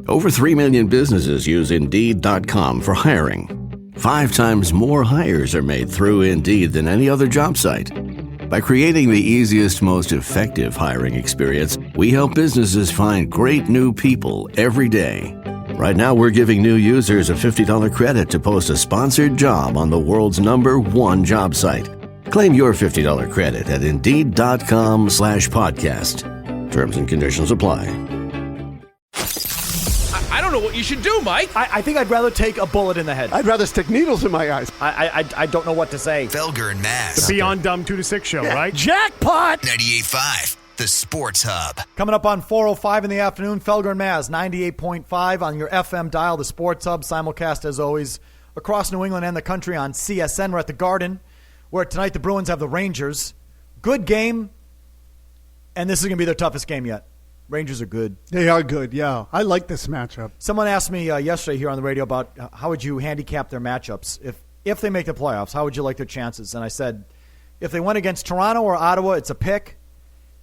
Over 3 million businesses use Indeed.com for hiring. 5 times more hires are made through Indeed than any other job site. By creating the easiest, most effective hiring experience, we help businesses find great new people every day. Right now, we're giving new users a $50 credit to post a sponsored job on the world's #1 job site. Claim your $50 credit at Indeed.com/podcast. Terms and conditions apply. I don't know what you should do, Mike. I think I'd rather take a bullet in the head. I'd rather stick needles in my eyes. I don't know what to say. Felger and Mazz. The Beyond Dumb 2 to 6 show, right? Jackpot! 98.5, the Sports Hub. Coming up on 4:05 in the afternoon, Felger and Mazz, 98.5 on your FM dial, the Sports Hub, simulcast as always across New England and the country on CSN. We're at the Garden, where tonight the Bruins have the Rangers. Good game, and this is going to be their toughest game yet. Rangers are good. They are good, yeah. I like this matchup. Someone asked me yesterday here on the radio about how would you handicap their matchups. If they make the playoffs, how would you like their chances? And I said, if they win against Toronto or Ottawa, it's a pick.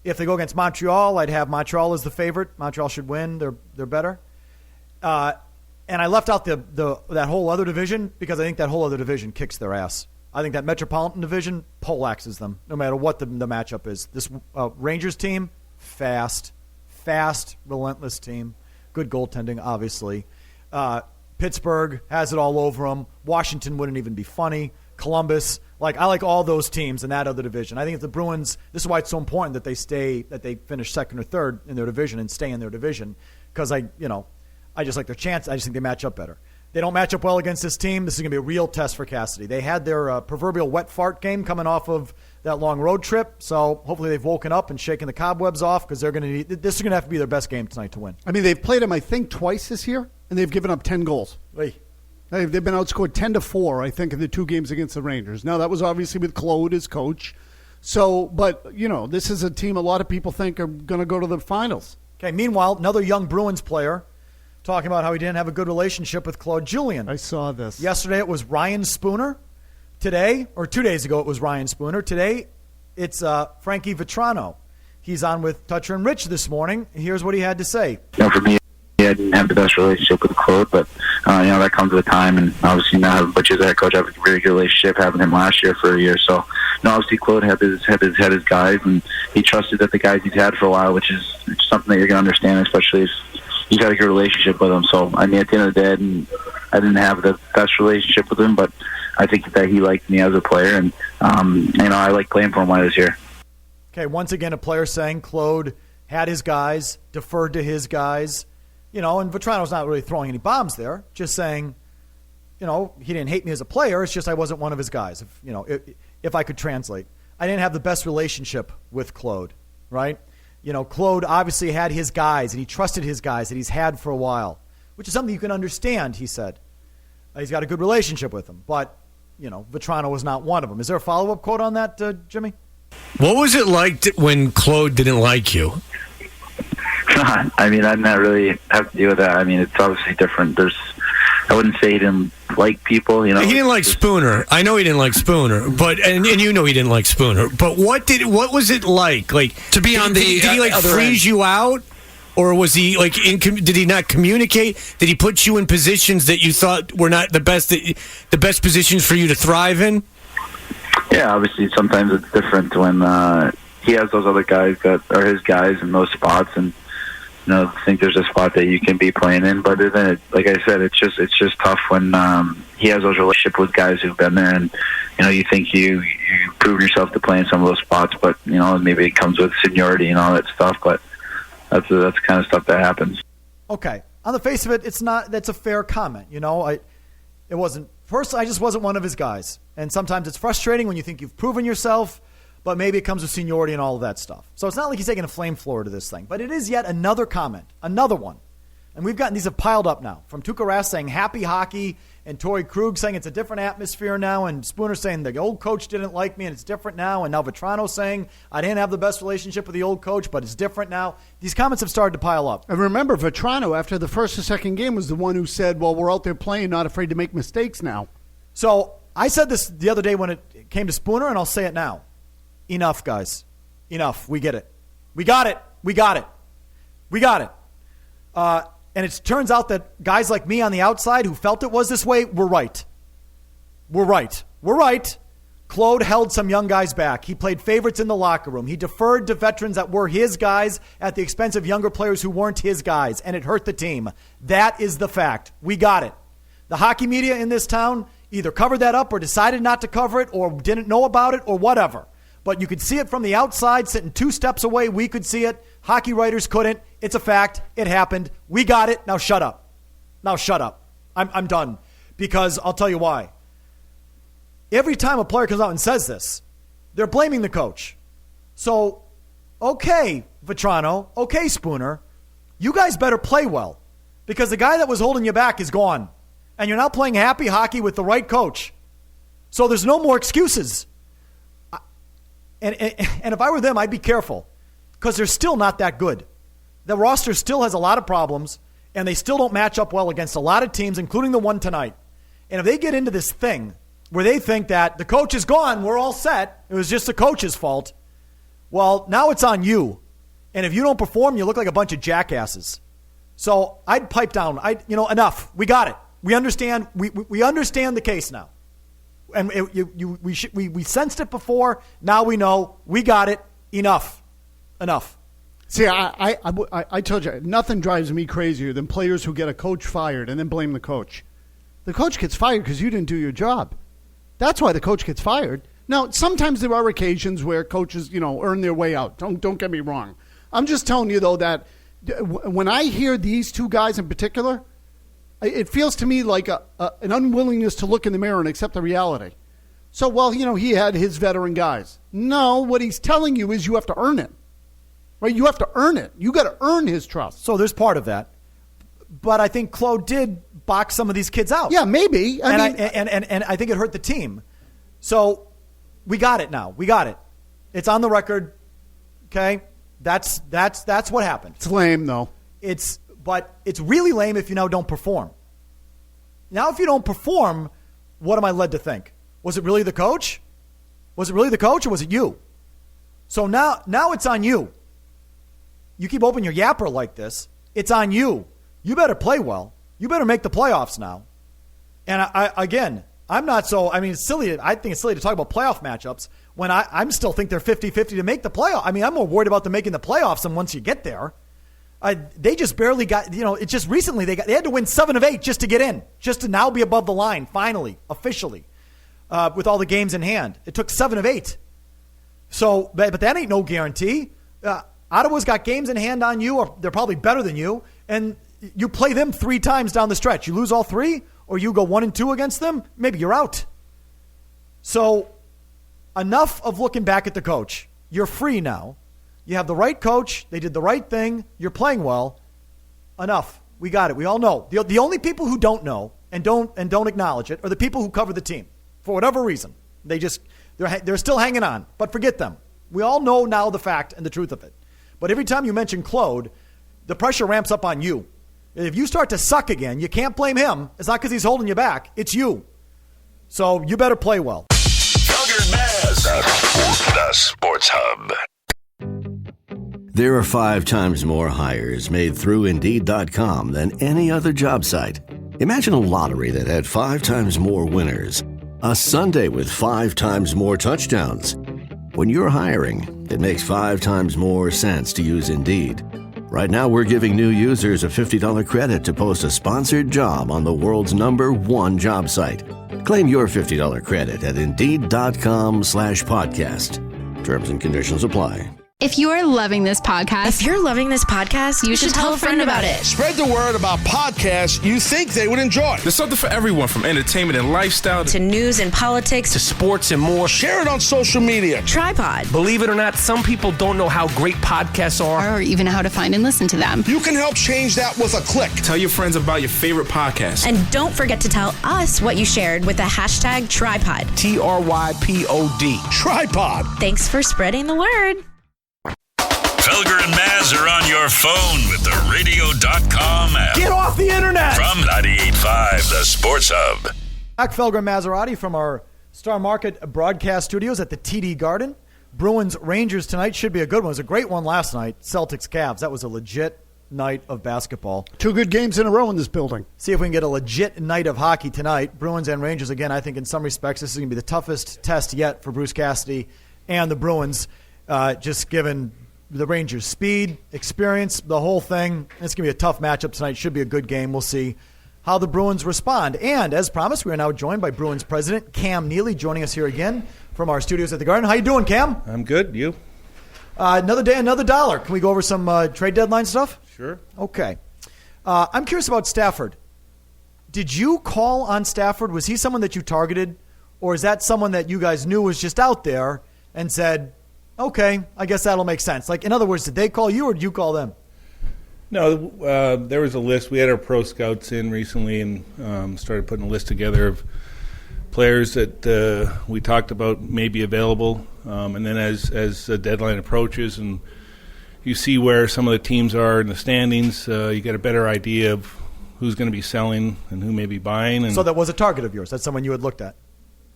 If they go against Montreal, I'd have Montreal as the favorite. Montreal should win. They're better. And I left out that whole other division because I think that whole other division kicks their ass. I think that Metropolitan Division poleaxes them no matter what the matchup is. This Rangers team, fast, relentless team. Good goaltending, obviously. Pittsburgh has it all over them. Washington wouldn't even be funny. Columbus. I like all those teams in that other division. I think if the Bruins, this is why it's so important that they finish second or third in their division and stay in their division because I just like their chance. I just think they match up better. They don't match up well against this team. This is going to be a real test for Cassidy. They had their proverbial wet fart game coming off of that long road trip, so hopefully they've woken up and shaken the cobwebs off because this is going to have to be their best game tonight to win. I mean, they've played them, I think, twice this year, and they've given up 10 goals. Oy. They've been outscored 10-4, I think, in the 2 games against the Rangers. Now, that was obviously with Claude as coach. So, but, this is a team a lot of people think are going to go to the finals. Okay, meanwhile, another young Bruins player talking about how he didn't have a good relationship with Claude Julien. I saw this. Yesterday it was Ryan Spooner. Today, or 2 days ago, it was Ryan Spooner. Today, it's Frankie Vetrano. He's on with Toucher and Rich this morning. Here's what he had to say. For me, I didn't have the best relationship with Claude, but that comes with time. And obviously now having Butch as head coach, I have a really good relationship. Having him last year for a year, so obviously Claude had his guys, and he trusted that the guys he's had for a while, which is something that you're going to understand, especially if he's got a good relationship with him. So I mean, at the end of the day, I didn't have the best relationship with him, but I think that he liked me as a player, and I like playing for him while I was here. Okay, once again, a player saying Claude had his guys, deferred to his guys, and Vetrano's not really throwing any bombs there, just saying, he didn't hate me as a player. It's just I wasn't one of his guys. If I could translate, I didn't have the best relationship with Claude, right? Claude obviously had his guys, and he trusted his guys that he's had for a while, which is something you can understand, he said. He's got a good relationship with them, but, Vetrano was not one of them. Is there a follow-up quote on that, Jimmy? What was it like when Claude didn't like you? I mean, I didn't really have to deal with that. I mean, it's obviously different. I wouldn't say he didn't like people. He didn't like Spooner. I know he didn't like Spooner, but and he didn't like Spooner. But what was it like? To be on the did he freeze you out, or was he did he not communicate? Did he put you in positions that you thought were not the best positions for you to thrive in? Yeah, obviously sometimes it's different when he has those other guys that are his guys in those spots, and I think there's a spot that you can be playing in. But then, like I said, it's just tough when he has those relationships with guys who've been there, and you think you prove yourself to play in some of those spots, but maybe it comes with seniority and all that stuff. But that's the kind of stuff that happens. Okay, on the face of it, that's a fair comment. It wasn't. First, I just wasn't one of his guys, and sometimes it's frustrating when you think you've proven yourself. But maybe it comes with seniority and all of that stuff. So it's not like he's taking a flamethrower to this thing. But it is yet another comment, another one. And we've gotten these have piled up now. From Tuukka Rask saying happy hockey, and Torrey Krug saying it's a different atmosphere now, and Spooner saying the old coach didn't like me and it's different now, and now Vetrano saying I didn't have the best relationship with the old coach, but it's different now. These comments have started to pile up. And remember, Vetrano, after the first or second game, was the one who said, well, we're out there playing, not afraid to make mistakes now. So I said this the other day when it came to Spooner, and I'll say it now. Enough, guys. Enough. We get it. We got it. We got it. We got it. And it turns out that guys like me on the outside who felt it was this way were right. We're right. Claude held some young guys back. He played favorites in the locker room. He deferred to veterans that were his guys at the expense of younger players who weren't his guys, and it hurt the team. That is the fact. We got it. The hockey media in this town either covered that up or decided not to cover it or didn't know about it or whatever. But you could see it from the outside, sitting 2 steps away. We could see it. Hockey writers couldn't. It's a fact. It happened. We got it. Now shut up. I'm done. Because I'll tell you why. Every time a player comes out and says this, they're blaming the coach. So, okay, Vetrano, okay, Spooner, you guys better play well because the guy that was holding you back is gone. And you're now playing happy hockey with the right coach. So there's no more excuses. And if I were them, I'd be careful because they're still not that good. The roster still has a lot of problems, and they still don't match up well against a lot of teams, including the one tonight. And if they get into this thing where they think that the coach is gone, we're all set, it was just the coach's fault, well, now it's on you. And if you don't perform, you look like a bunch of jackasses. So I'd pipe down. Enough. We got it. We understand. We understand the case now. And we sensed it before. Now we know. We got it. Enough. See, I told you, nothing drives me crazier than players who get a coach fired and then blame the coach. The coach gets fired because you didn't do your job. That's why the coach gets fired. Now, sometimes there are occasions where coaches, earn their way out. Don't get me wrong. I'm just telling you, though, that when I hear these two guys in particular, it feels to me like an unwillingness to look in the mirror and accept the reality. So, he had his veteran guys. No, what he's telling you is you have to earn it. Right? You have to earn it. You got to earn his trust. So there's part of that. But I think Claude did box some of these kids out. Yeah, maybe. And I think it hurt the team. So we got it now. We got it. It's on the record. Okay? That's what happened. It's lame, though. But it's really lame if you now don't perform. Now, if you don't perform, what am I led to think? Was it really the coach? Was it really the coach or was it you? So now it's on you. You keep opening your yapper like this, it's on you. You better play well. You better make the playoffs now. And I'm not so, it's silly. I think it's silly to talk about playoff matchups when I still think they're 50-50 to make the playoff. I'm more worried about them making the playoffs than once you get there. They just barely got, it's just recently they had to win 7 of 8 just to get in, just to now be above the line, finally, officially, with all the games in hand. It took 7 of 8. So, but that ain't no guarantee. Ottawa's got games in hand on you, or they're probably better than you, and you play them 3 times down the stretch. You lose all 3, or you go 1-2 against them, maybe you're out. So enough of looking back at the coach. You're free now. You have the right coach. They did the right thing. You're playing well. Enough. We got it. We all know. The only people who don't know and don't acknowledge it are the people who cover the team for whatever reason. They're still hanging on, but forget them. We all know now the fact and the truth of it. But every time you mention Claude, the pressure ramps up on you. If you start to suck again, you can't blame him. It's not because he's holding you back. It's you. So you better play well. Felger and Mazz, the Sports Hub. There are 5 times more hires made through Indeed.com than any other job site. Imagine a lottery that had 5 times more winners. A Sunday with 5 times more touchdowns. When you're hiring, it makes 5 times more sense to use Indeed. Right now, we're giving new users a $50 credit to post a sponsored job on the world's #1 job site. Claim your $50 credit at Indeed.com/podcast. Terms and conditions apply. If you are loving this podcast, you should tell a friend about it. Spread the word about podcasts you think they would enjoy. There's something for everyone, from entertainment and lifestyle to news and politics to sports and more. Share it on social media. Tripod. Believe it or not, some people don't know how great podcasts are, or even how to find and listen to them. You can help change that with a click. Tell your friends about your favorite podcast. And don't forget to tell us what you shared with the hashtag Tripod. TRYPOD. Tripod. Thanks for spreading the word. Felger and Mazz are on your phone with the radio.com app. Get off the internet! From 98.5, the Sports Hub. Back Felger and Massarotti from our Star Market broadcast studios at the TD Garden. Bruins Rangers tonight should be a good one. It was a great one last night. Celtics Cavs. That was a legit night of basketball. 2 good games in a row in this building. See if we can get a legit night of hockey tonight. Bruins and Rangers, again, I think in some respects this is going to be the toughest test yet for Bruce Cassidy and the Bruins, just given the Rangers' speed, experience, the whole thing. It's going to be a tough matchup tonight. Should be a good game. We'll see how the Bruins respond. And as promised, we are now joined by Bruins President Cam Neely, joining us here again from our studios at the Garden. How you doing, Cam? I'm good. You? Another day, another dollar. Can we go over some trade deadline stuff? Sure. Okay. I'm curious about Stafford. Did you call on Stafford? Was he someone that you targeted? Or is that someone that you guys knew was just out there and said, okay, I guess that'll make sense? Like, in other words, did they call you or did you call them? No, there was a list. We had our pro scouts in recently and started putting a list together of players that we talked about may be available. And then as the deadline approaches and you see where some of the teams are in the standings, you get a better idea of who's going to be selling and who may be buying. And so that was a target of yours. That's someone you had looked at.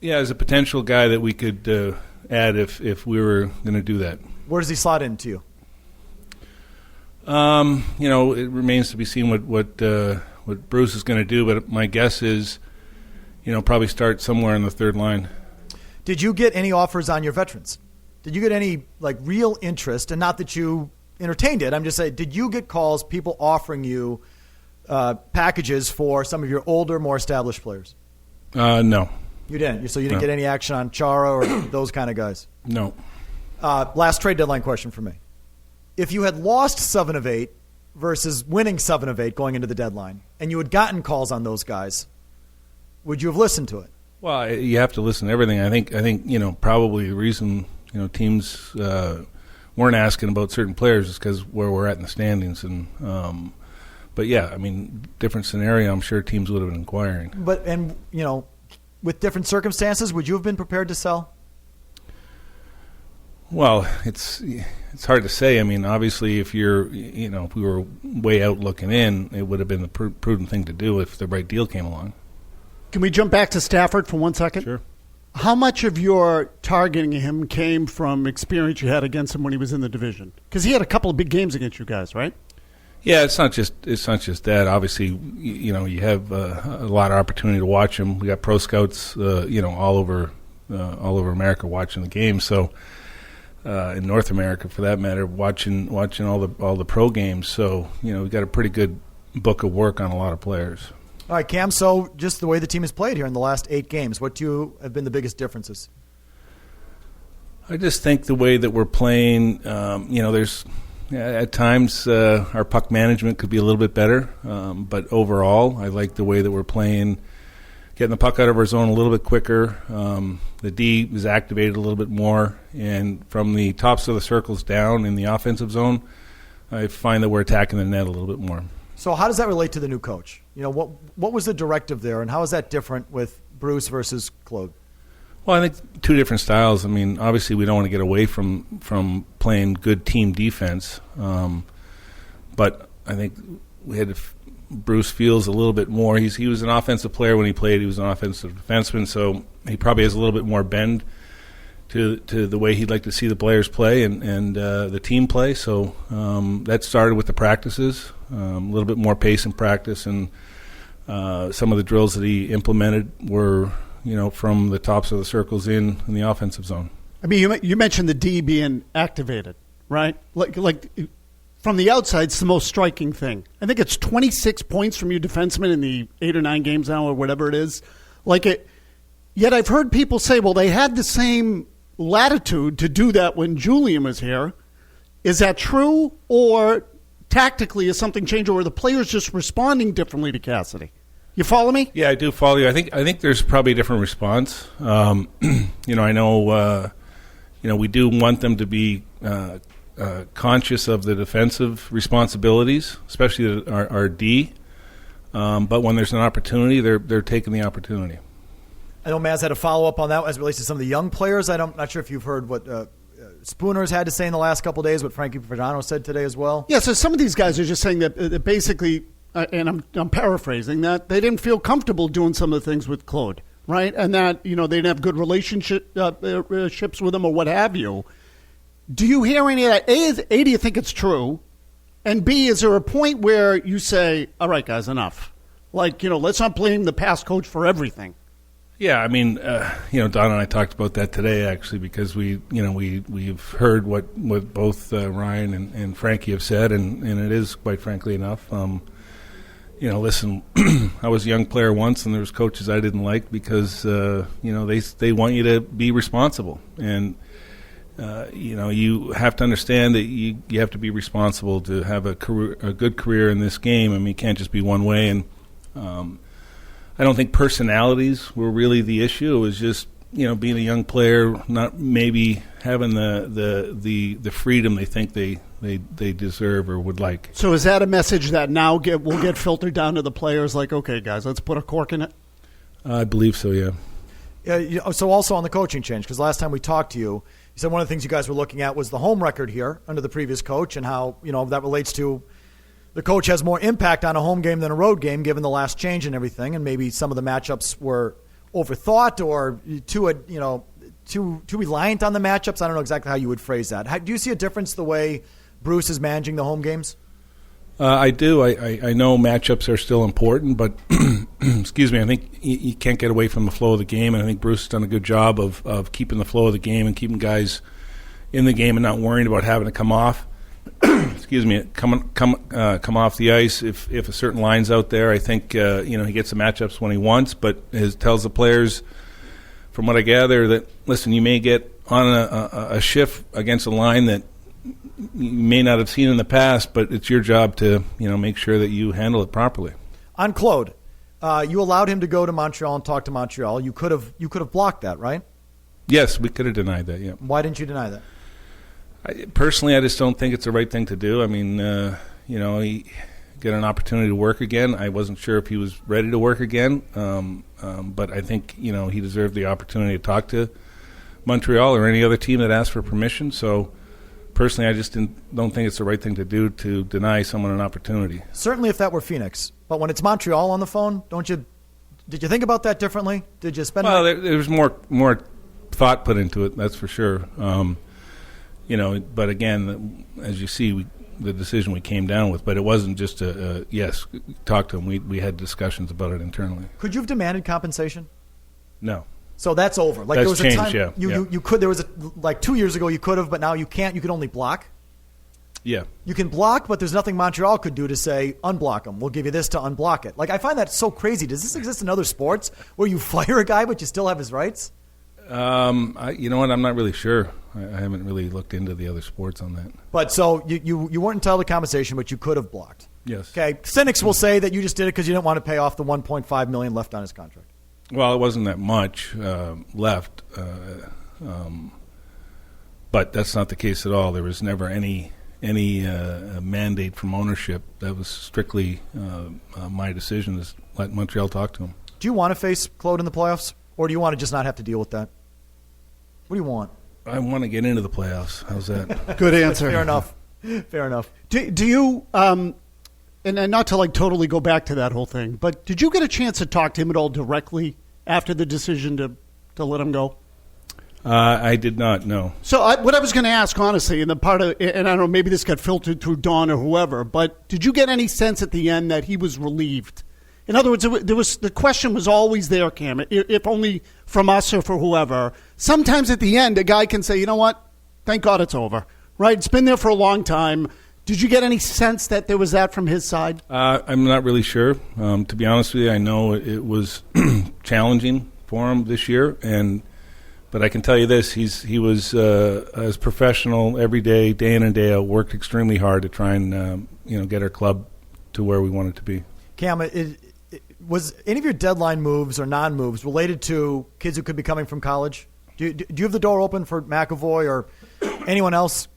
Yeah, as a potential guy that we could add if we were going to do that. Where does he slot into you? It remains to be seen what Bruce is going to do, but my guess is, probably start somewhere in the third line. Did you get any offers on your veterans? Did you get any real interest? And not that you entertained it. I'm just saying, did you get calls, people offering you packages for some of your older, more established players? No. You didn't. So you didn't get any action on Chara or those kind of guys? No. Last trade deadline question for me. If you had lost 7 of 8 versus winning 7 of 8 going into the deadline, and you had gotten calls on those guys, would you have listened to it? Well, you have to listen to everything. I think probably the reason teams weren't asking about certain players is because where we're at in the standings. And but yeah, different scenario. I'm sure teams would have been inquiring. But with different circumstances, would you have been prepared to sell? Well, it's hard to say. Obviously, if you're, if we were way out looking in, it would have been the prudent thing to do if the right deal came along. Can we jump back to Stafford for 1 second? Sure. How much of your targeting him came from experience you had against him when he was in the division? Because he had a couple of big games against you guys, right? Yeah, it's not just that. Obviously, you have a lot of opportunity to watch him. We got pro scouts, all over America watching the game. So. In North America, for that matter, watching all the pro games. So we got a pretty good book of work on a lot of players. All right, Cam. So just the way the team has played here in the last 8 games, what do you have been the biggest differences? I just think the way that we're playing. There's at times our puck management could be a little bit better, but overall, I like the way that we're playing. Getting the puck out of our zone a little bit quicker. The D is activated a little bit more. And from the tops of the circles down in the offensive zone, I find that we're attacking the net a little bit more. So how does that relate to the new coach? What was the directive there, and how is that different with Bruce versus Claude? Well, I think 2 different styles. Obviously we don't want to get away from playing good team defense. But I think we had to Bruce feels a little bit more. He was an offensive player when he played. He was an offensive defenseman, so he probably has a little bit more bend to the way he'd like to see the players play and the team play. So that started with the practices, a little bit more pace in practice, and some of the drills that he implemented were from the tops of the circles in the offensive zone. You mentioned the D being activated, right? Like. From the outside, it's the most striking thing. I think it's 26 points from you defensemen in the 8 or 9 games now or whatever it is. Yet I've heard people say, well, they had the same latitude to do that when Julian was here. Is that true? Or tactically is something changed, or are the players just responding differently to Cassidy? You follow me? Yeah, I do follow you. I think there's probably a different response. I know we do want them to be conscious of the defensive responsibilities, especially our D. But when there's an opportunity, they're taking the opportunity. I know Mazz had a follow-up on that as it relates to some of the young players. I'm not sure if you've heard what Spooner's had to say in the last couple of days, what Frankie Fagiano said today as well. Yeah, so some of these guys are just saying that basically, and I'm paraphrasing, that they didn't feel comfortable doing some of the things with Claude, right? And that, they didn't have good relationships with him or what have you. Do you hear any of that? A, do you think it's true? And B, is there a point where you say, all right, guys, enough? Like, let's not blame the past coach for everything. Yeah, I mean, Don and I talked about that today, actually, because we've heard what both Ryan and Frankie have said, and it is, quite frankly, enough. Listen, I was a young player once, and there was coaches I didn't like because, they want you to be responsible. And, you have to understand that you have to be responsible to have a good career in this game. I mean, you can't just be one way. And I don't think personalities were really the issue. It was just, being a young player, not maybe having the freedom they think they deserve or would like. So is that a message that now will get filtered down to the players? Like, okay, guys, let's put a cork in it. I believe so. Yeah. Yeah. So also on the coaching change, because last time we talked to you, you said one of the things you guys were looking at was the home record here under the previous coach, and how that relates to the coach has more impact on a home game than a road game, given the last change and everything, and maybe some of the matchups were overthought or too reliant on the matchups. I don't know exactly how you would phrase that. Do you see a difference the way Bruce is managing the home games? I do. I know matchups are still important, but excuse me, I think you can't get away from the flow of the game, and I think Bruce has done a good job of keeping the flow of the game and keeping guys in the game and not worrying about having to come off. Excuse me, come off the ice if a certain line's out there. I think he gets the matchups when he wants, but tells the players, from what I gather, that listen, you may get on a shift against a line that you may not have seen in the past, but it's your job to make sure that you handle it properly. On Claude, you allowed him to go to Montreal and talk to Montreal. You could have blocked that, right? Yes, we could have denied that. Yeah. Why didn't you deny that? Personally, I just don't think it's the right thing to do. I mean, he got an opportunity to work again. I wasn't sure if he was ready to work again, but I think he deserved the opportunity to talk to Montreal or any other team that asked for permission. So, personally, I just don't think it's the right thing to do to deny someone an opportunity. Certainly, if that were Phoenix, but when it's Montreal on the phone, did you think about that differently? Did you spend? Well, there was more thought put into it. That's for sure. But again, as you see, the decision we came down with, but it wasn't just yes, talk to him. We had discussions about it internally. Could you have demanded compensation? No. So that's over. Like that's there was changed, a time you could. There was like 2 years ago you could have, but now you can't. You can only block. Yeah. You can block, but there's nothing Montreal could do to say unblock him. We'll give you this to unblock it. Like I find that so crazy. Does this exist in other sports where you fire a guy but you still have his rights? You know what? I'm not really sure. I haven't really looked into the other sports on that. But so you weren't entitled to compensation, but you could have blocked. Yes. Okay. Cynics will say that you just did it because you didn't want to pay off the $1.5 million left on his contract. Well, it wasn't that much left, but that's not the case at all. There was never any mandate from ownership. That was strictly my decision to let Montreal talk to him. Do you want to face Claude in the playoffs, or do you want to just not have to deal with that? What do you want? I want to get into the playoffs. How's that? Good answer. Fair enough. Fair enough. Do you, and not to totally go back to that whole thing, but did you get a chance to talk to him at all directly after the decision to let him go? I did not, no. So what I was going to ask, honestly, and I don't know, maybe this got filtered through Don or whoever, but did you get any sense at the end that he was relieved? In other words, the question was always there, Cam, if only from us or for whoever. Sometimes at the end, a guy can say, you know what, thank God it's over, right? It's been there for a long time. Did you get any sense that there was that from his side? I'm not really sure. To be honest with you, I know it was challenging for him this year, but I can tell you this: he was as professional every day in and day out. Worked extremely hard to try and get our club to where we wanted to be. Cam, was any of your deadline moves or non-moves related to kids who could be coming from college? Do you have the door open for McAvoy or anyone else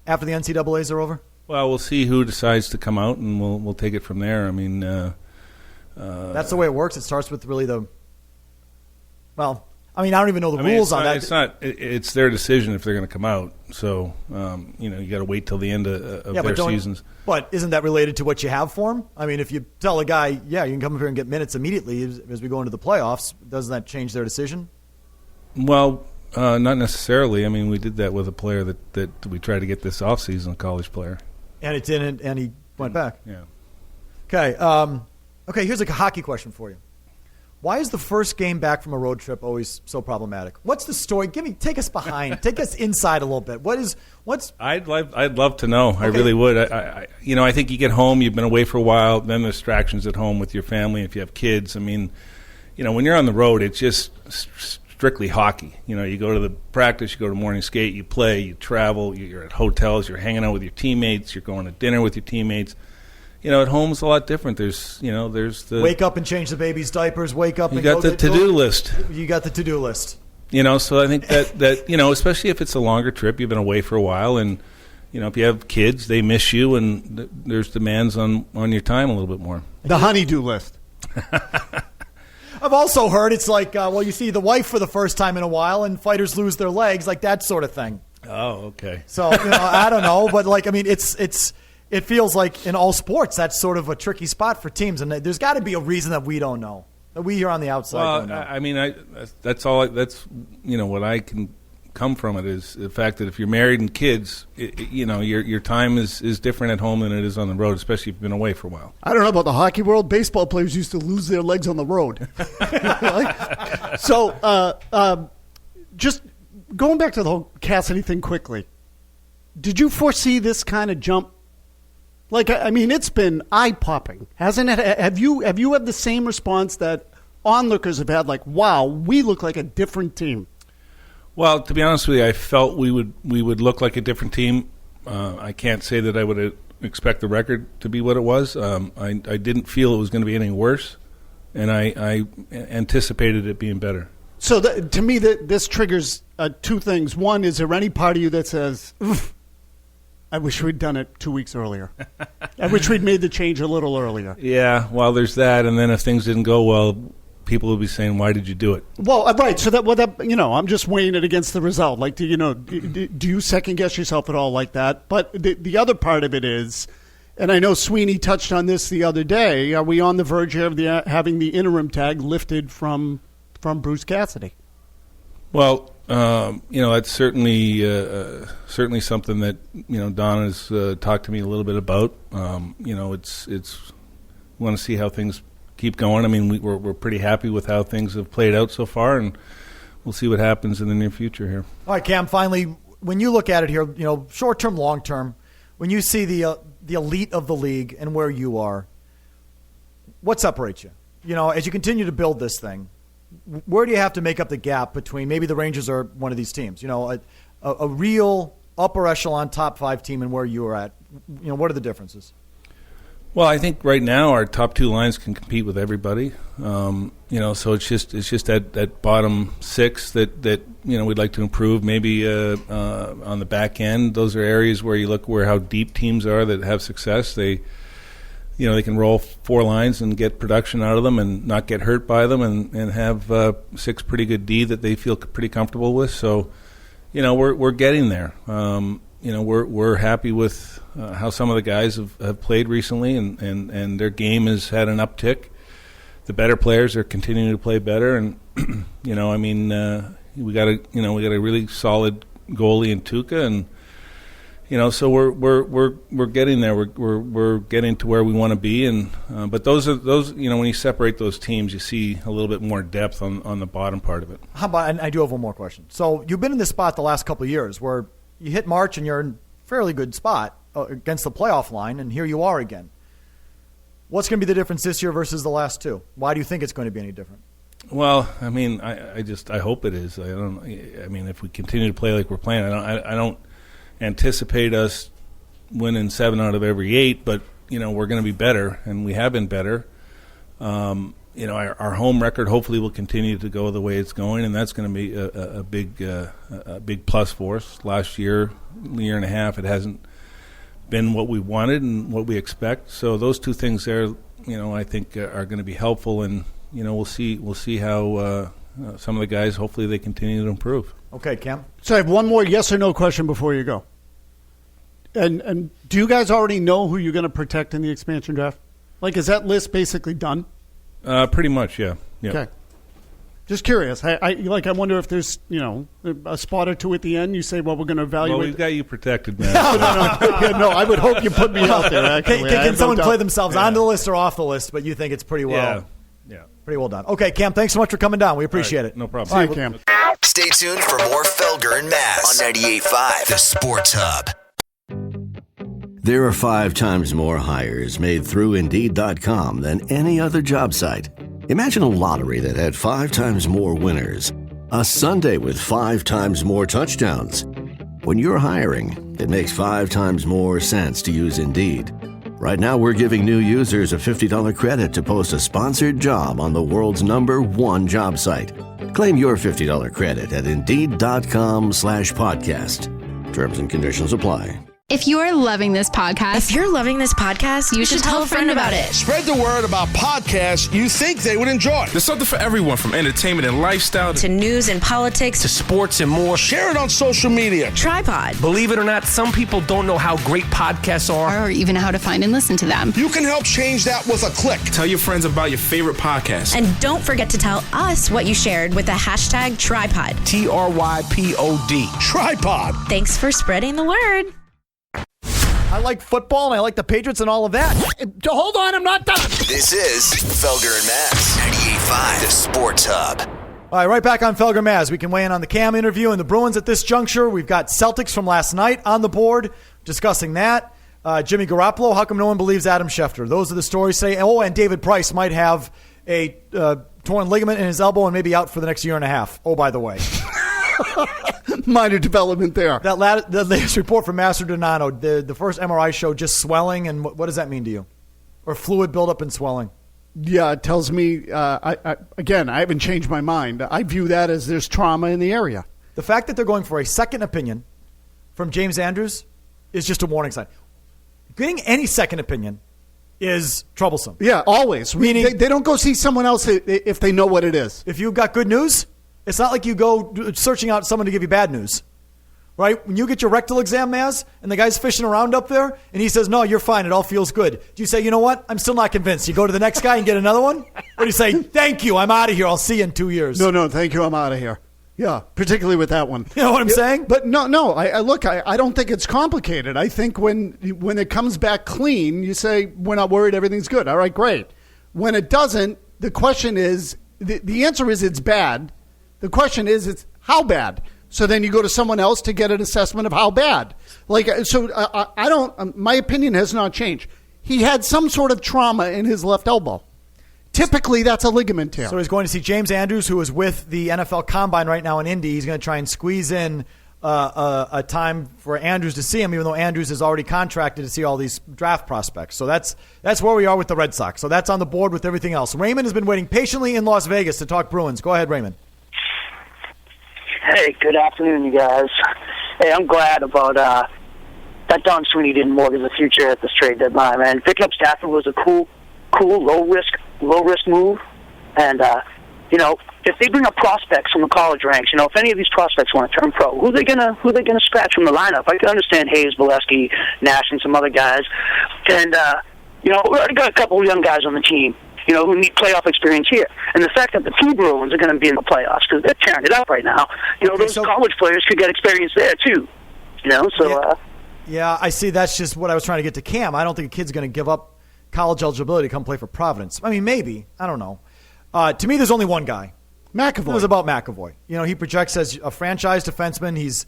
after the NCAAs are over? Well, we'll see who decides to come out, and we'll take it from there. I mean, that's the way it works. It starts with really I don't even know the rules on that. It's their decision if they're going to come out. So, you got to wait till the end of their seasons. But isn't that related to what you have for them? I mean, if you tell a guy, yeah, you can come up here and get minutes immediately as we go into the playoffs, doesn't that change their decision? Well, not necessarily. I mean, we did that with a player that we tried to get this offseason, a college player. And it didn't, and he Went back. Yeah. Okay. Okay, here's a hockey question for you. Why is the first game back from a road trip always so problematic? What's the story? Take us behind. Take us inside a little bit. What's? I'd love to know. Okay. I really would. I think you get home, you've been away for a while, then there's distractions at home with your family. If you have kids, I mean, when you're on the road, it's just strictly hockey. You go to the practice, you go to morning skate, you play, you travel, you're at hotels, you're hanging out with your teammates, you're going to dinner with your teammates. At home it's a lot different. There's the wake up and change the baby's diapers. Wake up. You got the to-do list. You got the to-do list. So I think that especially if it's a longer trip, you've been away for a while, and if you have kids, they miss you, and there's demands on your time a little bit more. The honey-do list. I've also heard it's like, you see the wife for the first time in a while, and fighters lose their legs, like that sort of thing. Oh, okay. So I don't know, but it feels like in all sports that's sort of a tricky spot for teams, and there's got to be a reason that we don't know, that we here on the outside don't know. I mean, that's all. That's what I can come from it is the fact that if you're married and kids, your time is different at home than it is on the road, especially if you've been away for a while. I don't know about the hockey world. Baseball players used to lose their legs on the road. So, just going back to the whole Cassidy thing quickly, did you foresee this kind of jump? It's been eye-popping, hasn't it? Have you had the same response that onlookers have had? Like, wow, we look like a different team. Well, to be honest with you, I felt we would look like a different team. I can't say that I would expect the record to be what it was. I didn't feel it was going to be any worse, and I anticipated it being better. So to me, this triggers two things. One, is there any part of you that says, oof, I wish we'd done it 2 weeks earlier. I wish we'd made the change a little earlier. Yeah, well, there's that, and then if things didn't go well, people will be saying, "Why did you do it?" Well, right. So I'm just weighing it against the result. Like, do you second guess yourself at all like that? But the other part of it is, and I know Sweeney touched on this the other day. Are we on the verge of having the interim tag lifted from Bruce Cassidy? Well, that's certainly something that Don has talked to me a little bit about. It's we want to see how things keep going. I mean, we're pretty happy with how things have played out so far, and we'll see what happens in the near future here. All right, Cam. Finally, when you look at it here, short term, long term, when you see the elite of the league and where you are, what separates you? As you continue to build this thing. Where do you have to make up the gap between maybe the Rangers are one of these teams, a real upper echelon top 5 team and where you are at? What are the differences? Well, I think right now our top 2 lines can compete with everybody. So it's just that bottom 6 that we'd like to improve. Maybe on the back end, those are areas where you look how deep teams are that have success. They can roll 4 lines and get production out of them and not get hurt by them and have 6 pretty good D that they feel pretty comfortable with. So, we're getting there. We're happy with how some of the guys have played recently and their game has had an uptick. The better players are continuing to play better, and we got a really solid goalie in Tuukka, and so we're getting there. We're getting to where we want to be, and but those when you separate those teams, you see a little bit more depth on the bottom part of it. How about? And I do have one more question. So you've been in this spot the last couple of years, where you hit March and you're in a fairly good spot against the playoff line, and here you are again. What's going to be the difference this year versus the last 2? Why do you think it's going to be any different? Well, I mean, I hope it is. If we continue to play like we're playing, I don't anticipate us winning 7 out of every 8, but we're going to be better, and we have been better. Our home record hopefully will continue to go the way it's going, and that's going to be a big plus for us. Last year and a half, it hasn't been what we wanted and what we expect. So those 2 things there, I think are going to be helpful, and we'll see how some of the guys, hopefully they continue to improve. Okay, Cam. So I have one more yes or no question before you go. And do you guys already know who you're going to protect in the expansion draft? Like, is that list basically done? Pretty much, yeah. Okay. Just curious. I wonder if there's, a spot or two at the end. You say, well, we're going to evaluate. Well, we've got you protected, man. No, I would hope you put me out there, actually. Can someone play themselves on the list or off the list, but you think it's pretty well pretty well done. Okay, Cam, thanks so much for coming down. We appreciate it. No problem. All right, Cam. Stay tuned for more Felger and Mazz on 98.5, The Sports Hub. There are 5 times more hires made through Indeed.com than any other job site. Imagine a lottery that had 5 times more winners. A Sunday with 5 times more touchdowns. When you're hiring, it makes 5 times more sense to use Indeed. Right now, we're giving new users a $50 credit to post a sponsored job on the world's #1 job site. Claim your $50 credit at Indeed.com/podcast. Terms and conditions apply. If you're loving this podcast, you should tell a friend about it. Spread the word about podcasts you think they would enjoy. There's something for everyone from entertainment and lifestyle to news and politics to sports and more. Share it on social media. Tripod. Believe it or not, some people don't know how great podcasts are. Or even how to find and listen to them. You can help change that with a click. Tell your friends about your favorite podcast. And don't forget to tell us what you shared with the hashtag Tripod. TRYPOD. Tripod. Thanks for spreading the word. I like football, and I like the Patriots and all of that. Hold on, I'm not done. This is Felger and Mazz, 98.5, The Sports Hub. All right, right back on Felger and Mazz. We can weigh in on the Cam interview and the Bruins at this juncture. We've got Celtics from last night on the board, discussing that. Jimmy Garoppolo, how come no one believes Adam Schefter? Those are the stories say. Oh, and David Price might have a torn ligament in his elbow and maybe out for the next year and a half. Oh, by the way. Minor development there. The latest report from Master Donato, the first MRI showed just swelling, and what does that mean to you? Or fluid buildup and swelling? Yeah, it tells me, I haven't changed my mind. I view that as there's trauma in the area. The fact that they're going for a second opinion from James Andrews is just a warning sign. Getting any second opinion is troublesome. Yeah, always. Meaning they don't go see someone else if they know what it is. If you've got good news, it's not like you go searching out someone to give you bad news, right? When you get your rectal exam, Maz, and the guy's fishing around up there, and he says, no, you're fine, it all feels good. Do you say, you know what, I'm still not convinced? You go to the next guy and get another one? Or do you say, thank you, I'm out of here, I'll see you in 2 years? No, thank you, I'm out of here. Yeah, particularly with that one. You know what I'm saying? But no, I don't think it's complicated. I think when it comes back clean, you say, we're not worried, everything's good. All right, great. When it doesn't, the question is, the answer is it's bad. The question is, it's how bad. So then you go to someone else to get an assessment of how bad. My opinion has not changed. He had some sort of trauma in his left elbow. Typically, that's a ligament tear. So he's going to see James Andrews, who is with the NFL Combine right now in Indy. He's going to try and squeeze in a time for Andrews to see him, even though Andrews is already contracted to see all these draft prospects. So that's where we are with the Red Sox. So that's on the board with everything else. Raymond has been waiting patiently in Las Vegas to talk Bruins. Go ahead, Raymond. Hey, good afternoon, you guys. Hey, I'm glad about that Don Sweeney didn't mortgage the future at this trade deadline, man. Picking up Stafford was a cool, low risk move. And if they bring up prospects from the college ranks, if any of these prospects want to turn pro, who they gonna scratch from the lineup? I can understand Hayes, Bolesky, Nash, and some other guys. And we already got a couple of young guys on the team, who need playoff experience here. And the fact that the two Bruins are going to be in the playoffs because they're tearing it up right now, those college players could get experience there too. Yeah, I see. That's just what I was trying to get to Cam. I don't think a kid's going to give up college eligibility to come play for Providence. I mean, maybe. I don't know. To me, there's only one guy. McAvoy. It was about McAvoy. He projects as a franchise defenseman. He's.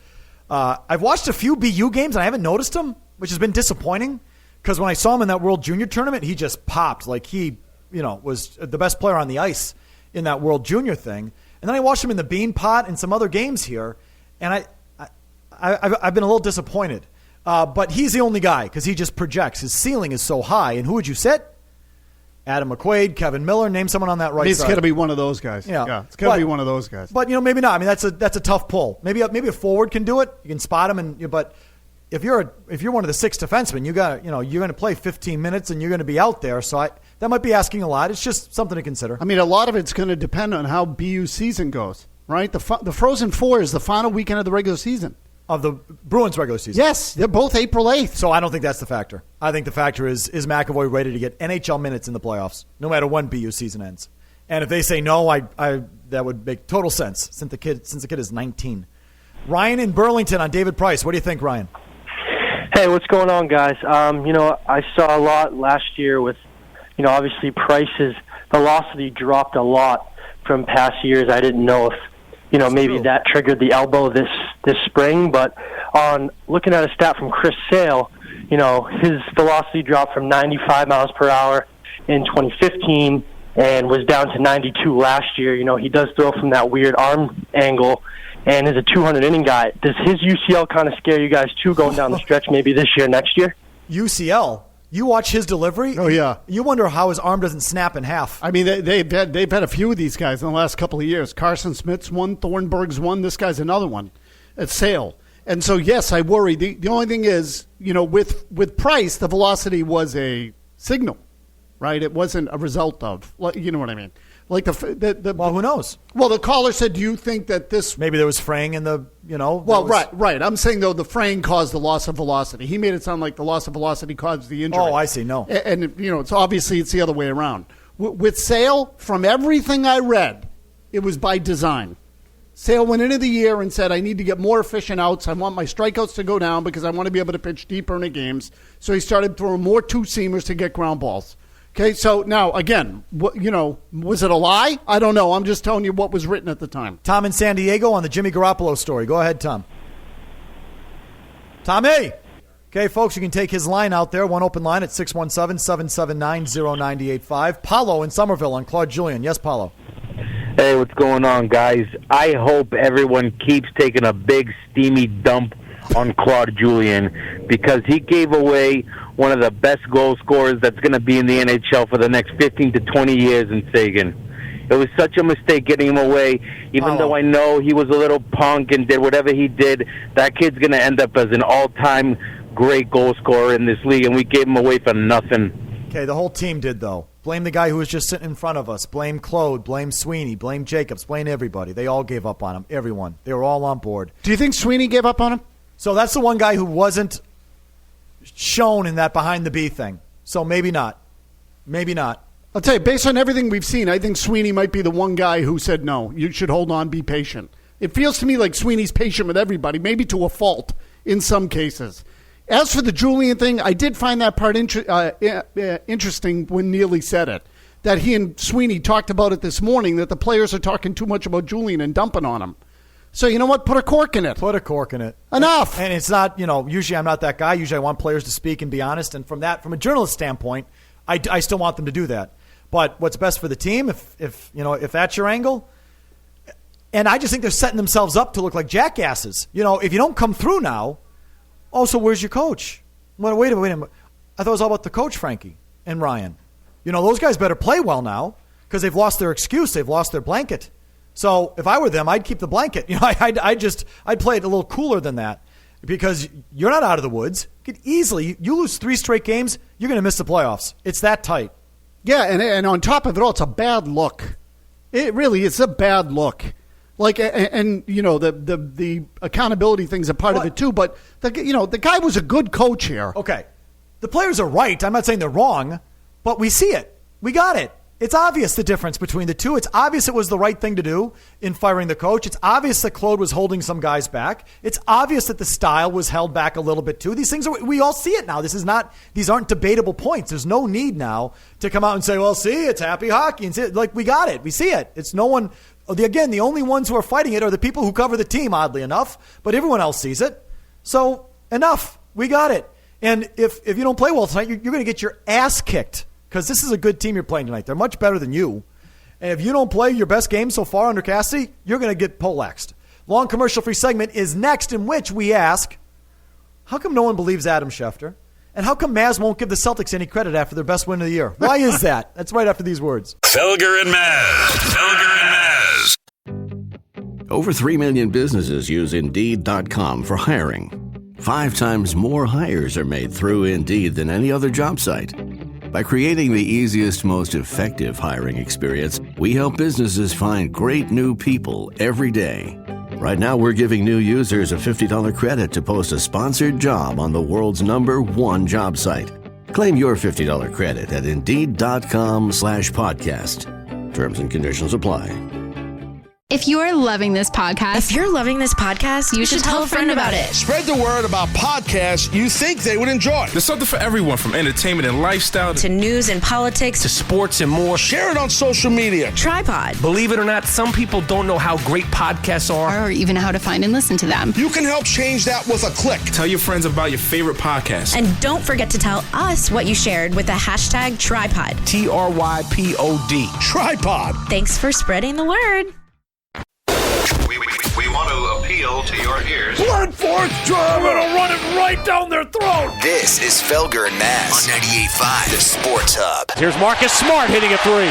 I've watched a few BU games, and I haven't noticed him, which has been disappointing because when I saw him in that World Junior tournament, he just popped. Like he was the best player on the ice in that World Junior thing. And then I watched him in the Bean Pot and some other games here, and I've been a little disappointed. But he's the only guy because he just projects. His ceiling is so high. And who would you sit? Adam McQuaid, Kevin Miller, name someone on that right side. It's got to be one of those guys. Yeah, it's got to be one of those guys. But maybe not. I mean, that's a tough pull. Maybe a forward can do it. You can spot him, but if you're one of the 6 defensemen, you're going to play 15 minutes and you're going to be out there. So that might be asking a lot. It's just something to consider. I mean, a lot of it's going to depend on how BU season goes, right? The Frozen Four is the final weekend of the regular season. Of the Bruins regular season. Yes, they're both April 8th. So I don't think that's the factor. I think the factor is McAvoy ready to get NHL minutes in the playoffs, no matter when BU season ends. And if they say no, I that would make total sense since the kid is 19. Ryan in Burlington on David Price. What do you think, Ryan? Hey, what's going on, guys? I saw a lot last year with, obviously Price's velocity dropped a lot from past years. I didn't know if, maybe that triggered the elbow this spring. But on looking at a stat from Chris Sale, his velocity dropped from 95 miles per hour in 2015 and was down to 92 last year. He does throw from that weird arm angle and is a 200-inning guy. Does his UCL kind of scare you guys, too, going down the stretch maybe this year, next year? UCL? You watch his delivery? Oh, yeah. You wonder how his arm doesn't snap in half. I mean, they've had a few of these guys in the last couple of years. Carson Smith's one, Thornburg's one, this guy's another one at Sale. And so, yes, I worry. The only thing is, with Price, the velocity was a signal, right? It wasn't a result of, you know what I mean? Like well, who knows? Well, the caller said, "Do you think that this maybe there was fraying in the Well, right. I'm saying though the fraying caused the loss of velocity. He made it sound like the loss of velocity caused the injury. Oh, I see. No, and it's obviously it's the other way around. With Sale, from everything I read, it was by design. Sale went into the year and said, "I need to get more efficient outs. I want my strikeouts to go down because I want to be able to pitch deeper in the games." So he started throwing more two-seamers to get ground balls. Okay, so now, again, was it a lie? I don't know. I'm just telling you what was written at the time. Tom in San Diego on the Jimmy Garoppolo story. Go ahead, Tom. Tommy! Okay, folks, you can take his line out there. One open line at 617-779-0985. Paulo in Somerville on Claude Julien. Yes, Paulo. Hey, what's going on, guys? I hope everyone keeps taking a big, steamy dump on Claude Julien because he gave away one of the best goal scorers that's going to be in the NHL for the next 15 to 20 years in Sagan. It was such a mistake getting him away, even though I know he was a little punk and did whatever he did. That kid's going to end up as an all-time great goal scorer in this league, and we gave him away for nothing. Okay, the whole team did, though. Blame the guy who was just sitting in front of us. Blame Claude. Blame Sweeney. Blame Jacobs. Blame everybody. They all gave up on him. Everyone. They were all on board. Do you think Sweeney gave up on him? So that's the one guy who wasn't shown in that behind the B thing. So maybe not. Maybe not. I'll tell you, based on everything we've seen, I think Sweeney might be the one guy who said, no, you should hold on, be patient. It feels to me like Sweeney's patient with everybody, maybe to a fault in some cases. As for the Julien thing, I did find that part interesting when Neely said it, that he and Sweeney talked about it this morning, that the players are talking too much about Julien and dumping on him. So you know what? Put a cork in it. Put a cork in it. Enough. And it's not, usually I'm not that guy. Usually I want players to speak and be honest. And from a journalist standpoint, I still want them to do that. But what's best for the team, if that's your angle, and I just think they're setting themselves up to look like jackasses. If you don't come through now, so where's your coach? Well, wait a minute. I thought it was all about the coach, Frankie and Ryan. Those guys better play well now because they've lost their excuse. They've lost their blanket. So if I were them, I'd keep the blanket. I'd play it a little cooler than that because you're not out of the woods. You could easily, you lose 3 straight games, you're going to miss the playoffs. It's that tight. Yeah, and on top of it all, it's a bad look. It really is a bad look. The accountability thing's a part of it too. But the guy was a good coach here. Okay, the players are right. I'm not saying they're wrong, but we see it. We got it. It's obvious the difference between the two. It's obvious it was the right thing to do in firing the coach. It's obvious that Claude was holding some guys back. It's obvious that the style was held back a little bit too. These things we all see it now. These aren't debatable points. There's no need now to come out and say, well, see, it's happy hockey. And we got it. We see it. It's no one. Again, the only ones who are fighting it are the people who cover the team, oddly enough, but everyone else sees it. So enough. We got it. And if you don't play well tonight, you're going to get your ass kicked. Because this is a good team you're playing tonight. They're much better than you. And if you don't play your best game so far under Cassidy, you're going to get poleaxed. Long commercial-free segment is next, in which we ask, how come no one believes Adam Schefter? And how come Mazz won't give the Celtics any credit after their best win of the year? Why is that? That's right after these words. Felger and Mazz. Felger and Mazz. Over 3 million businesses use Indeed.com for hiring. 5 times more hires are made through Indeed than any other job site. By creating the easiest, most effective hiring experience, we help businesses find great new people every day. Right now, we're giving new users a $50 credit to post a sponsored job on the world's #1 job site. Claim your $50 credit at Indeed.com/podcast. Terms and conditions apply. If you're loving this podcast, you should tell a friend about it. Spread the word about podcasts you think they would enjoy. There's something for everyone from entertainment and lifestyle To news and politics. To sports and more. Share it on social media. Tripod. Believe it or not, some people don't know how great podcasts are. Or even how to find and listen to them. You can help change that with a click. Tell your friends about your favorite podcast. And don't forget to tell us what you shared with the hashtag Tripod. TRYPOD. Tripod. Thanks for spreading the word. We want to appeal to your ears. Blood force drive, it'll run it right down their throat. This is Felger and Mazz on 98.5, the Sports Hub. Here's Marcus Smart hitting a three.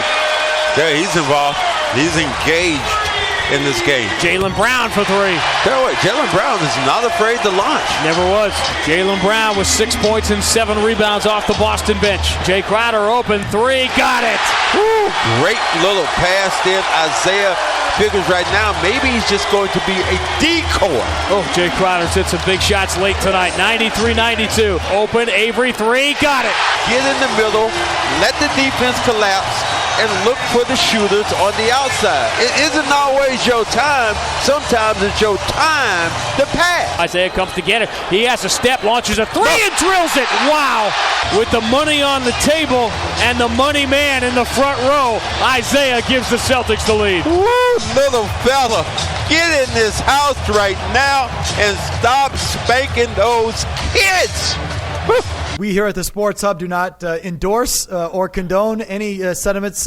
Yeah, he's involved. He's engaged in this game. Jaylen Brown for three. Tell you what, Jaylen Brown is not afraid to launch. Never was. Jaylen Brown with 6 points and 7 rebounds off the Boston bench. Jay Crowder open three. Got it. Woo. Great little pass in. Isaiah figures right now maybe he's just going to be a decoy. Oh, Jay Crowder's hit some big shots late tonight. 93-92. Open, Avery, three. Got it. Get in the middle. Let the defense collapse and look for the shooters on the outside. It isn't always your time. Sometimes it's your time to pass. Isaiah comes to get it. He has a step, launches a three, and drills it. Wow. With the money on the table and the money man in the front row, Isaiah gives the Celtics the lead. Woo, little fella. Get in this house right now and stop spanking those kids. Woo. We here at the Sports Hub do not endorse or condone any sentiments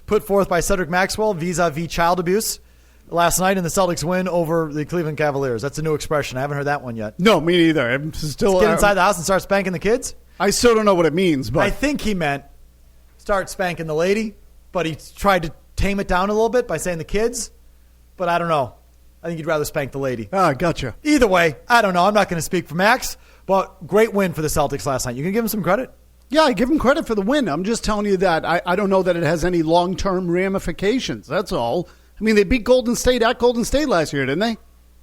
put forth by Cedric Maxwell vis-a-vis child abuse last night in the Celtics win over the Cleveland Cavaliers. That's a new expression. I haven't heard that one yet. No, me neither. I'm still get inside the house and start spanking the kids? I still don't know what it means. But I think he meant start spanking the lady, but he tried to tame it down a little bit by saying the kids. But I don't know. I think he'd rather spank the lady. Ah, gotcha. Either way, I don't know. I'm not going to speak for Max. But great win for the Celtics last night. You can give him some credit? Yeah, I give him credit for the win. I'm just telling you that I don't know that it has any long-term ramifications. That's all. I mean, they beat Golden State at Golden State last year, didn't they?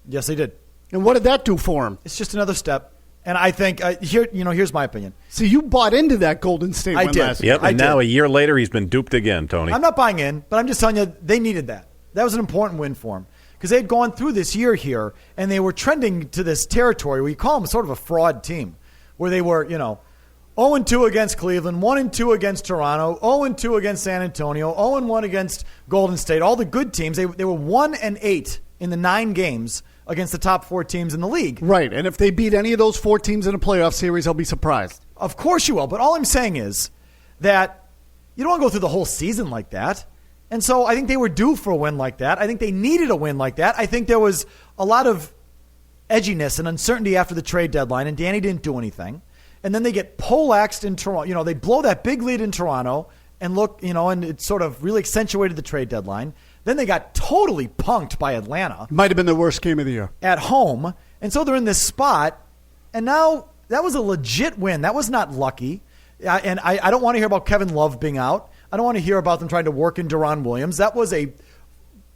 Yes, they did. And what did that do for him? It's just another step. And I think, here's my opinion. See, you bought into that Golden State win last year. Yep, and now a year later he's been duped again, Tony. I'm not buying in, but I'm just telling you they needed that. That was an important win for them. Because they had gone through this year here, and they were trending to this territory where you call them sort of a fraud team, where they were, 0-2 against Cleveland, 1-2 against Toronto, 0-2 against San Antonio, 0-1 against Golden State. All the good teams, they were 1-8 in the 9 games against the top 4 teams in the league. Right, and if they beat any of those 4 teams in a playoff series, I'll be surprised. Of course you will, but all I'm saying is that you don't want to go through the whole season like that. And so I think they were due for a win like that. I think they needed a win like that. I think there was a lot of edginess and uncertainty after the trade deadline, and Danny didn't do anything. And then they get poleaxed in Toronto. They blow that big lead in Toronto and and it sort of really accentuated the trade deadline. Then they got totally punked by Atlanta. Might have been the worst game of the year. At home. And so they're in this spot. And now that was a legit win. That was not lucky. And I don't want to hear about Kevin Love being out. I don't want to hear about them trying to work in Deron Williams. That was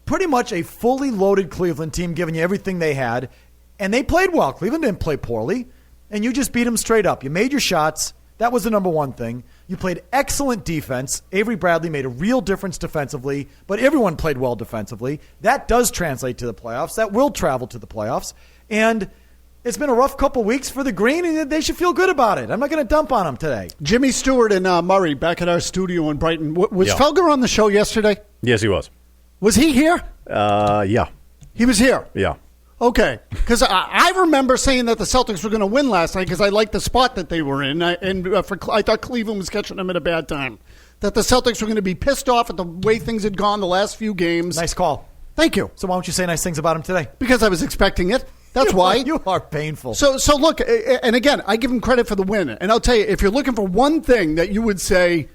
pretty much a fully loaded Cleveland team giving you everything they had. And they played well. Cleveland didn't play poorly. And you just beat them straight up. You made your shots. That was the number one thing. You played excellent defense. Avery Bradley made a real difference defensively, but everyone played well defensively. That does translate to the playoffs. That will travel to the playoffs. And it's been a rough couple weeks for the Green, and they should feel good about it. I'm not going to dump on them today. Jimmy Stewart and Murray back at our studio in Brighton. Was Felger on the show yesterday? Yes, he was. Was he here? Yeah. He was here? Yeah. Okay, because I remember saying that the Celtics were going to win last night because I liked the spot that they were in, I thought Cleveland was catching them at a bad time. That the Celtics were going to be pissed off at the way things had gone the last few games. Nice call. Thank you. So why don't you say nice things about him today? Because I was expecting it. That's why. You are painful. So look, and again, I give him credit for the win. And I'll tell you, if you're looking for one thing that you would say,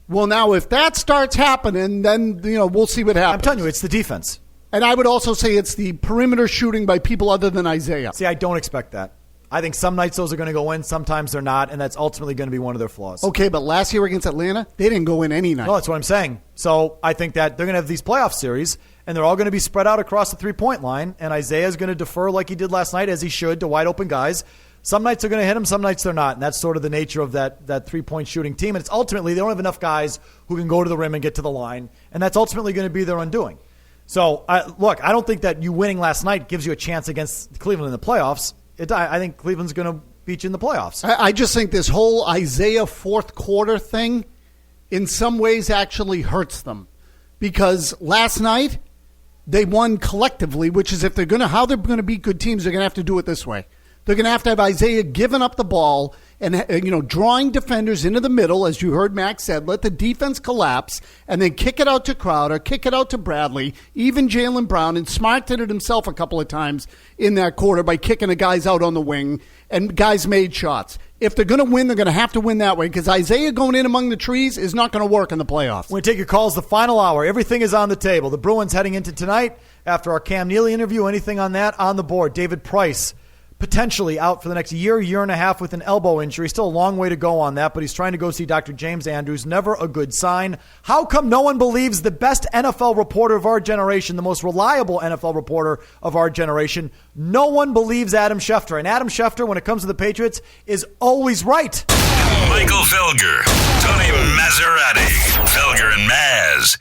well, now if that starts happening, then we'll see what happens. I'm telling you, it's the defense. And I would also say it's the perimeter shooting by people other than Isaiah. See, I don't expect that. I think some nights those are going to go in, sometimes they're not, and that's ultimately going to be one of their flaws. Okay, but last year against Atlanta, they didn't go in any night. No, that's what I'm saying. So I think that they're going to have these playoff series, and they're all going to be spread out across the three-point line, and Isaiah's going to defer like he did last night, as he should, to wide-open guys. Some nights they're going to hit them, some nights they're not. And that's sort of the nature of that three-point shooting team. And it's ultimately, they don't have enough guys who can go to the rim and get to the line. And that's ultimately going to be their undoing. So, look, I don't think that you winning last night gives you a chance against Cleveland in the playoffs. I think Cleveland's going to beat you in the playoffs. I just think this whole Isaiah fourth quarter thing in some ways actually hurts them. Because last night, they won collectively, which is if they're going to, how they're going to beat good teams, they're going to have to do it this way. They're going to have Isaiah giving up the ball and, drawing defenders into the middle, as you heard Max said, let the defense collapse, and then kick it out to Crowder, kick it out to Bradley, even Jaylen Brown, and Smart did it himself a couple of times in that quarter by kicking the guys out on the wing, and guys made shots. If they're going to win, they're going to have to win that way, because Isaiah going in among the trees is not going to work in the playoffs. We're going to take your calls the final hour. Everything is on the table. The Bruins heading into tonight after our Cam Neely interview. Anything on that? On the board. David Price potentially out for the next year and a half with an elbow injury. Still a long way to go on that, but he's trying to go see Dr. James Andrews. Never a good sign. How come no one believes the best NFL reporter of our generation, the most reliable NFL reporter of our generation? No one believes Adam Schefter. And Adam Schefter, when it comes to the Patriots, is always right. Michael Felger, Tony Massarotti, Felger and Mazz.